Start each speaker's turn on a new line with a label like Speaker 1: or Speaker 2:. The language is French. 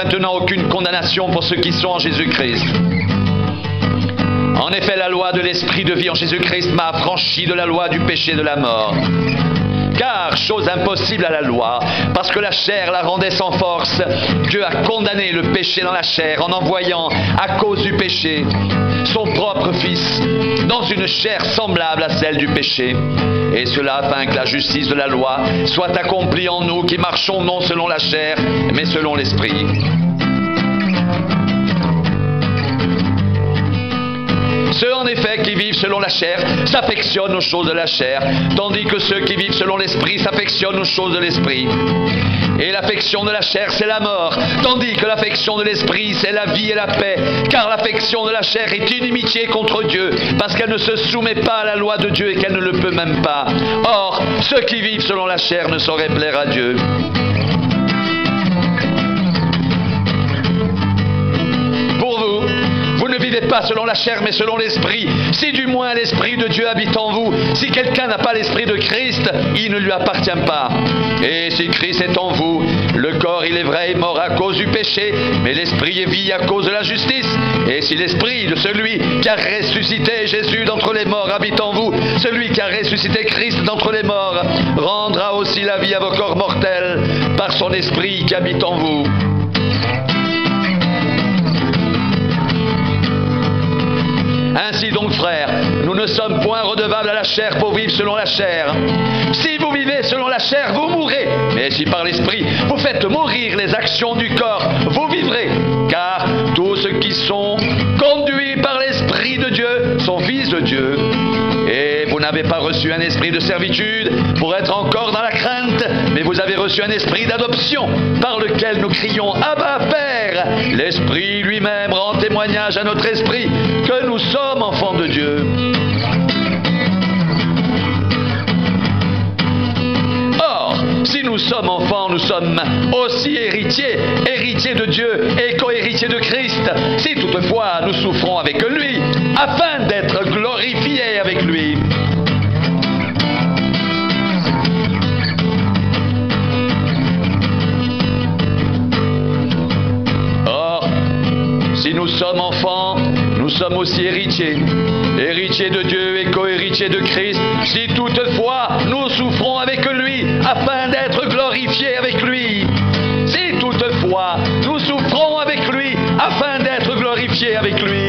Speaker 1: maintenant aucune condamnation pour ceux qui sont en Jésus-Christ. En effet, la loi de l'esprit de vie en Jésus-Christ m'a affranchi de la loi du péché et de la mort. Car, chose impossible à la loi, parce que la chair la rendait sans force, Dieu a condamné le péché dans la chair en envoyant, à cause du péché, son propre Fils dans une chair semblable à celle du péché. Et cela afin que la justice de la loi soit accomplie en nous qui marchons non selon la chair, mais selon l'esprit. Ceux en effet qui vivent selon la chair s'affectionnent aux choses de la chair, tandis que ceux qui vivent selon l'esprit s'affectionnent aux choses de l'esprit. Et l'affection de la chair, c'est la mort, tandis que l'affection de l'esprit, c'est la vie et la paix. Car l'affection de la chair est inimitié contre Dieu, parce qu'elle ne se soumet pas à la loi de Dieu et qu'elle ne le peut même pas. Or, ceux qui vivent selon la chair ne sauraient plaire à Dieu. Pour vous, vous ne vivez pas selon la chair, mais selon l'esprit. Si du moins l'esprit de Dieu habite en vous, si quelqu'un n'a pas l'esprit de Christ, il ne lui appartient pas. Et si Christ est en vous, le corps, il est vrai, est mort à cause du péché, mais l'esprit est vie à cause de la justice. Et si l'esprit de celui qui a ressuscité Jésus d'entre les morts habite en vous, celui qui a ressuscité Christ d'entre les morts rendra aussi la vie à vos corps mortels par son esprit qui habite en vous. Ainsi donc, frères, nous ne sommes point redevables à la chair pour vivre selon la chair. Si vous vivez selon la chair, vous mourrez. Mais si par l'esprit, vous faites mourir les actions du corps, vous vivrez. Car tous ceux qui sont conduits par l'Esprit de Dieu sont fils de Dieu. Et vous n'avez pas reçu un esprit de servitude pour être encore dans la crainte, mais vous avez reçu un esprit d'adoption par lequel nous crions « Abba, Père !» L'Esprit lui-même rend témoignage à notre esprit que nous sommes enfants de Dieu. Or, si nous sommes enfants, nous sommes aussi héritiers, héritiers de Dieu et co-héritiers de Christ, si toutefois nous souffrons avec lui, afin d'être glorifiés avec lui. Or, si nous sommes enfants, nous sommes aussi héritiers, héritiers de Dieu et co-héritiers de Christ, si toutefois nous souffrons avec lui, afin d'être glorifiés avec lui. Si toutefois nous souffrons avec lui, afin d'être glorifiés avec lui.